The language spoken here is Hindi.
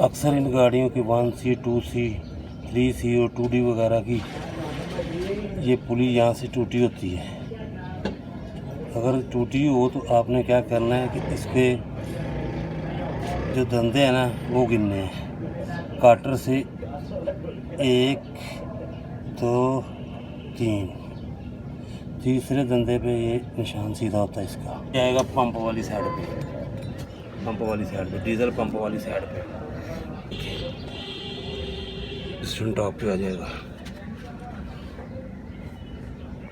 अक्सर इन गाड़ियों की 1C 2C 3C और 2D वगैरह की ये पुली यहाँ से टूटी होती है। अगर टूटी हो तो आपने क्या करना है कि इसके जो धंधे हैं ना वो गिनने हैं। काटर से 1 2 3, तीसरे धंधे पे ये निशान सीधा होता है इसका। जाएगा पंप वाली साइड पे, डीजल पंप वाली साइड पे, टॉप पे आ जाएगा।